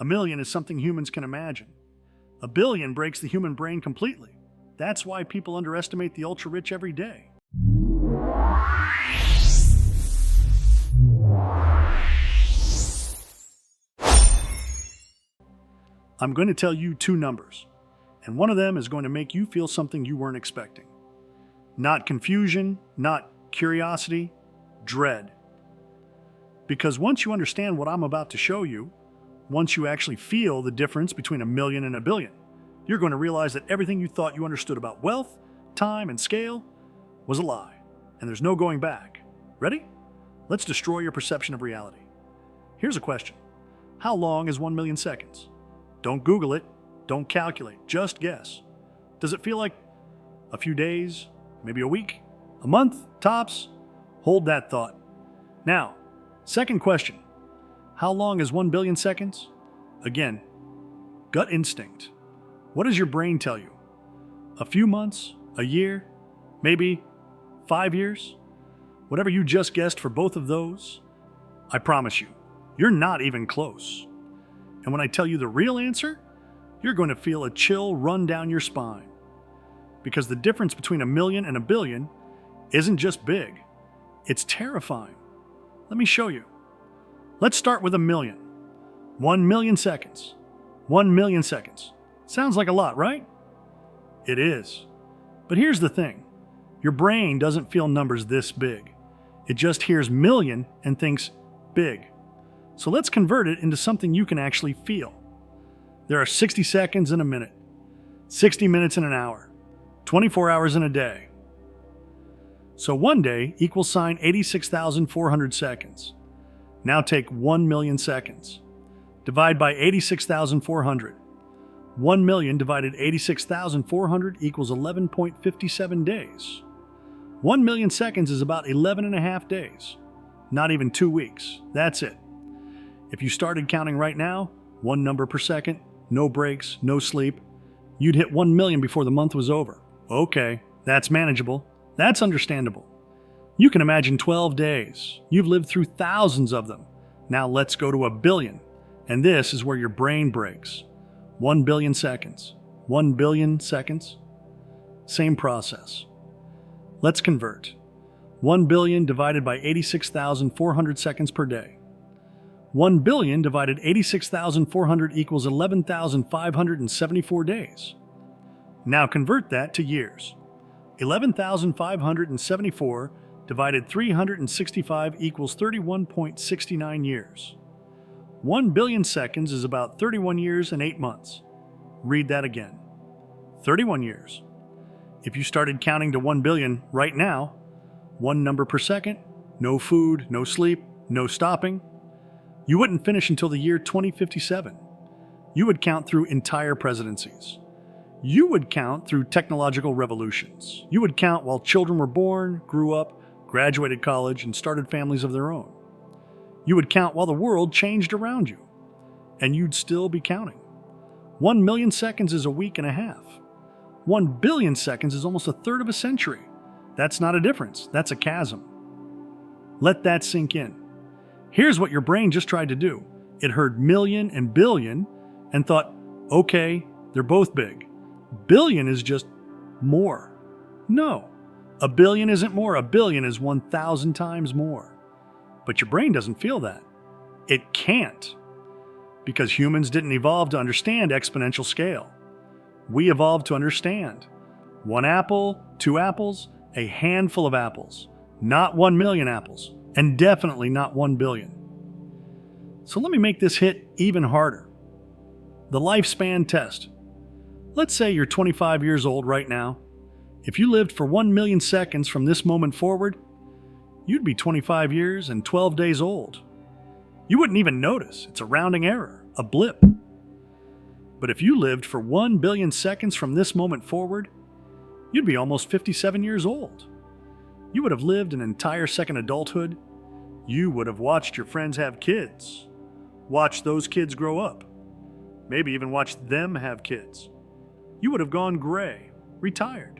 A million is something humans can imagine. A billion breaks the human brain completely. That's why people underestimate the ultra-rich every day. I'm going to tell you two numbers, and one of them is going to make you feel something you weren't expecting. Not confusion, not curiosity, dread. Because once you understand what I'm about to show you, once you actually feel the difference between a million and a billion, you're going to realize that everything you thought you understood about wealth, time, and scale was a lie, and there's no going back. Ready? Let's destroy your perception of reality. Here's a question. How long is 1 million seconds? Don't Google it. Don't calculate. Just guess. Does it feel like a few days? Maybe a week? A month? Tops? Hold that thought. Now, second question. How long is 1 billion seconds? Again, gut instinct. What does your brain tell you? A few months? A year? Maybe 5 years? Whatever you just guessed for both of those, I promise you, you're not even close. And when I tell you the real answer, you're going to feel a chill run down your spine. Because the difference between a million and a billion isn't just big, it's terrifying. Let me show you. Let's start with a million. 1 million seconds. 1 million seconds. Sounds like a lot, right? It is. But here's the thing. Your brain doesn't feel numbers this big. It just hears million and thinks big. So let's convert it into something you can actually feel. There are 60 seconds in a minute, 60 minutes in an hour, 24 hours in a day. So one day equals sign 86,400 seconds. Now take 1 million seconds. Divide by 86,400. 1 million divided 86,400 equals 11.57 days. 1 million seconds is about 11 and a half days. Not even 2 weeks. That's it. If you started counting right now, one number per second, no breaks, no sleep, you'd hit 1 million before the month was over. Okay, that's manageable. That's understandable. You can imagine 12 days. You've lived through thousands of them. Now let's go to a billion. And this is where your brain breaks. 1 billion seconds. 1 billion seconds. Same process. Let's convert. 1 billion divided by 86,400 seconds per day. 1 billion divided 86,400 equals 11,574 days. Now convert that to years. 11,574 divided 365 equals 31.69 years. 1 billion seconds is about 31 years and 8 months. Read that again. 31 years. If you started counting to 1 billion right now, one number per second, no food, no sleep, no stopping, you wouldn't finish until the year 2057. You would count through entire presidencies. You would count through technological revolutions. You would count while children were born, grew up, graduated college, and started families of their own. You would count while the world changed around you. And you'd still be counting. 1 million seconds is a week and a half. 1 billion seconds is almost a third of a century. That's not a difference, that's a chasm. Let that sink in. Here's what your brain just tried to do. It heard million and billion and thought, okay, they're both big. Billion is just more. No, a billion isn't more. A billion is 1,000 times more. But your brain doesn't feel that. It can't. Because humans didn't evolve to understand exponential scale. We evolved to understand 1 apple, 2 apples, a handful of apples, not 1 million apples, and definitely not 1 billion. So let me make this hit even harder. The lifespan test. Let's say you're 25 years old right now. If you lived for 1 million seconds from this moment forward, you'd be 25 years and 12 days old. You wouldn't even notice. It's a rounding error, a blip. But if you lived for 1 billion seconds from this moment forward, you'd be almost 57 years old. You would have lived an entire second adulthood. You would have watched your friends have kids, watched those kids grow up, maybe even watched them have kids. You would have gone gray, retired,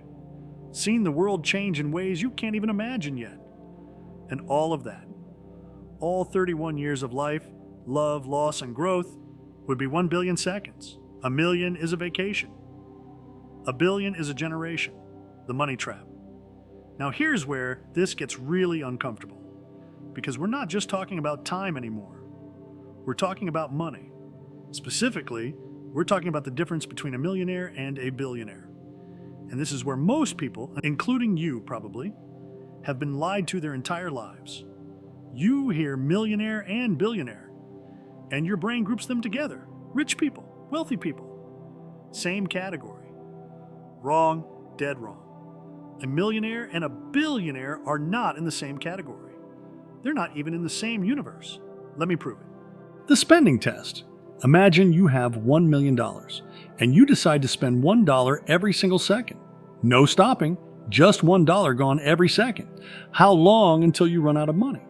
seen the world change in ways you can't even imagine yet. And all of that, all 31 years of life, love, loss, and growth, would be 1 billion seconds. A million is a vacation. A billion is a generation. The money trap. Now here's where this gets really uncomfortable, because we're not just talking about time anymore. We're talking about money. Specifically, we're talking about the difference between a millionaire and a billionaire. And this is where most people, including you probably, have been lied to their entire lives. You hear millionaire and billionaire, and your brain groups them together. Rich people, wealthy people. Same category. Wrong, dead wrong. A millionaire and a billionaire are not in the same category. They're not even in the same universe. Let me prove it. The spending test. Imagine you have $1 million and you decide to spend $1 every single second. No stopping, just $1 gone every second. How long until you run out of money?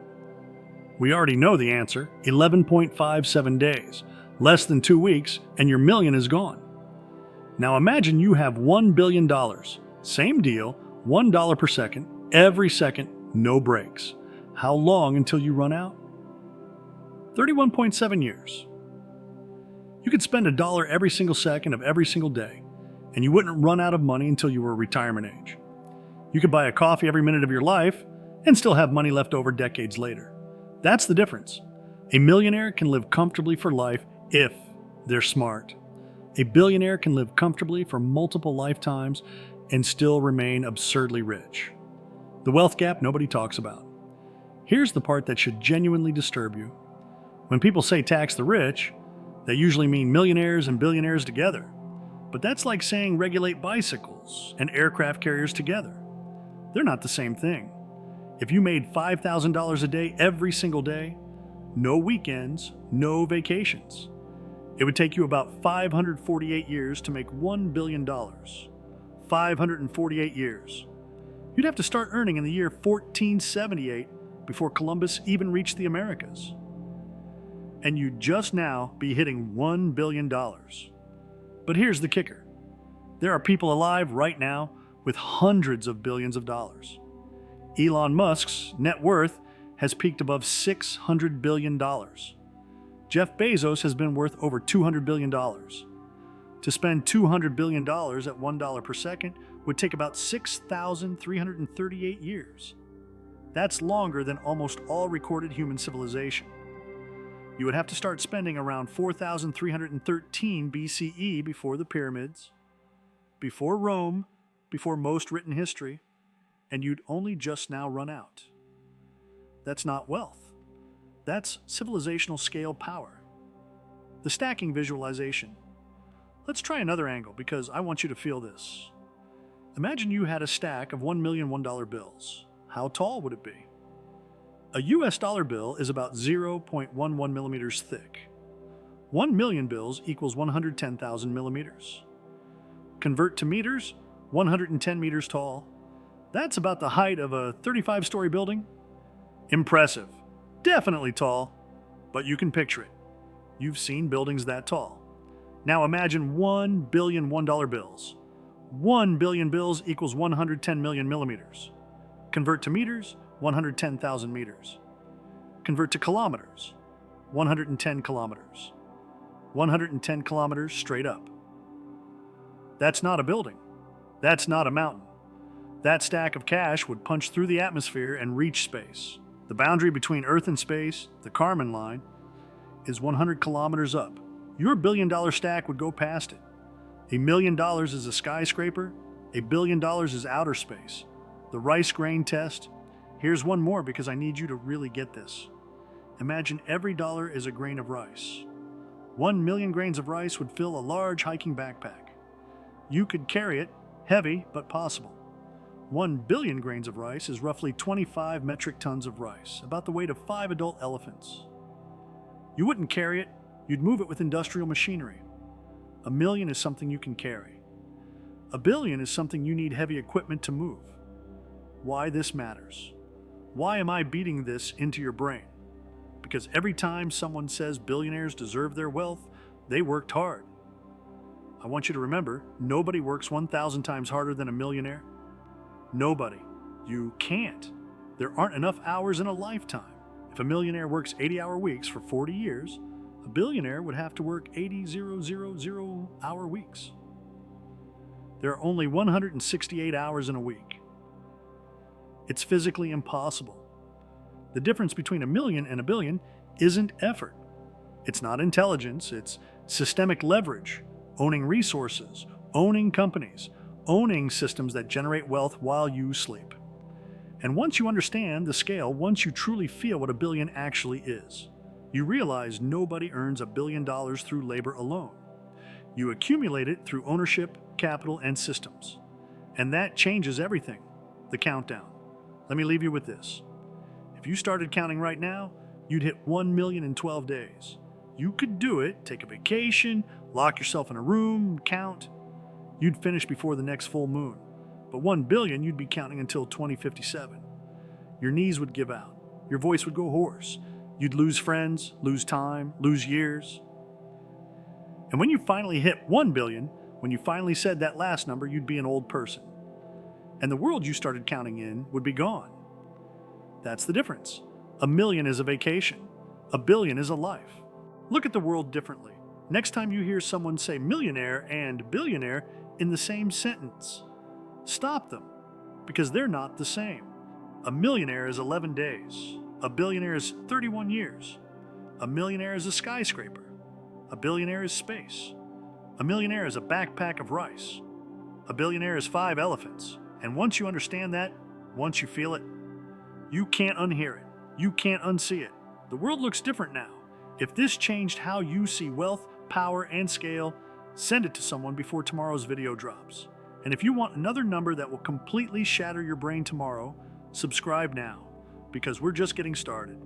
We already know the answer, 11.57 days. Less than 2 weeks and your million is gone. Now imagine you have $1 billion. Same deal, $1 per second, every second, no breaks. How long until you run out? 31.7 years. You could spend $1 every single second of every single day, and you wouldn't run out of money until you were retirement age. You could buy a coffee every minute of your life and still have money left over decades later. That's the difference. A millionaire can live comfortably for life if they're smart. A billionaire can live comfortably for multiple lifetimes and still remain absurdly rich. The wealth gap nobody talks about. Here's the part that should genuinely disturb you. When people say tax the rich, they usually mean millionaires and billionaires together. But that's like saying regulate bicycles and aircraft carriers together. They're not the same thing. If you made $5,000 a day every single day, no weekends, no vacations, it would take you about 548 years to make $1 billion. 548 years. You'd have to start earning in the year 1478 before Columbus even reached the Americas. And you'd just now be hitting $1 billion. But here's the kicker. There are people alive right now with hundreds of billions of dollars. Elon Musk's net worth has peaked above $600 billion. Jeff Bezos has been worth over $200 billion. To spend $200 billion at $1 per second would take about 6,338 years. That's longer than almost all recorded human civilization. You would have to start spending around 4,313 BCE before the pyramids, before Rome, before most written history, and you'd only just now run out. That's not wealth. That's civilizational scale power. The stacking visualization. Let's try another angle because I want you to feel this. Imagine you had a stack of $1 million $1 bills. How tall would it be? A US dollar bill is about 0.11 millimeters thick. 1 million bills equals 110,000 millimeters. Convert to meters, 110 meters tall. That's about the height of a 35-story building. Impressive. Definitely tall, but you can picture it. You've seen buildings that tall. Now imagine 1 billion $1 bills. 1 billion bills equals 110 million millimeters. Convert to meters, 110,000 meters. Convert to kilometers, 110 kilometers. 110 kilometers straight up. That's not a building. That's not a mountain. That stack of cash would punch through the atmosphere and reach space. The boundary between Earth and space, the Kármán line, is 100 kilometers up. Your billion-dollar stack would go past it. $1 million is a skyscraper. $1 billion is outer space. The rice grain test. Here's one more because I need you to really get this. Imagine every dollar is a grain of rice. 1 million grains of rice would fill a large hiking backpack. You could carry it, heavy but possible. 1 billion grains of rice is roughly 25 metric tons of rice, about the weight of 5 adult elephants. You wouldn't carry it, you'd move it with industrial machinery. 1 million is something you can carry. 1 billion is something you need heavy equipment to move. Why this matters. Why am I beating this into your brain? Because every time someone says billionaires deserve their wealth, they worked hard. I want you to remember, nobody works 1,000 times harder than a millionaire. Nobody. You can't. There aren't enough hours in a lifetime. If a millionaire works 80-hour weeks for 40 years, A billionaire would have to work 80,000 hour weeks. There are only 168 hours in a week. It's physically impossible. The difference between a million and a billion isn't effort. It's not intelligence, it's systemic leverage, owning resources, owning companies, owning systems that generate wealth while you sleep. And once you understand the scale, once you truly feel what a billion actually is, you realize nobody earns $1 billion through labor alone. You accumulate it through ownership, capital, and systems. And that changes everything. The countdown. Let me leave you with this. If you started counting right now, you'd hit 1 million in 12 days. You could do it, take a vacation, lock yourself in a room, count. You'd finish before the next full moon. But 1 billion, you'd be counting until 2057. Your knees would give out. Your voice would go hoarse. You'd lose friends, lose time, lose years. And when you finally hit 1 billion, when you finally said that last number, you'd be an old person. And the world you started counting in would be gone. That's the difference. 1 million is a vacation. 1 billion is a life. Look at the world differently. Next time you hear someone say millionaire and billionaire in the same sentence, stop them, because they're not the same. A millionaire is 11 days. A billionaire is 31 years. A millionaire is a skyscraper. A billionaire is space. A millionaire is a backpack of rice. A billionaire is 5 elephants. And once you understand that, once you feel it, you can't unhear it. You can't unsee it. The world looks different now. If this changed how you see wealth, power, and scale, send it to someone before tomorrow's video drops. And if you want another number that will completely shatter your brain tomorrow, subscribe now, because we're just getting started.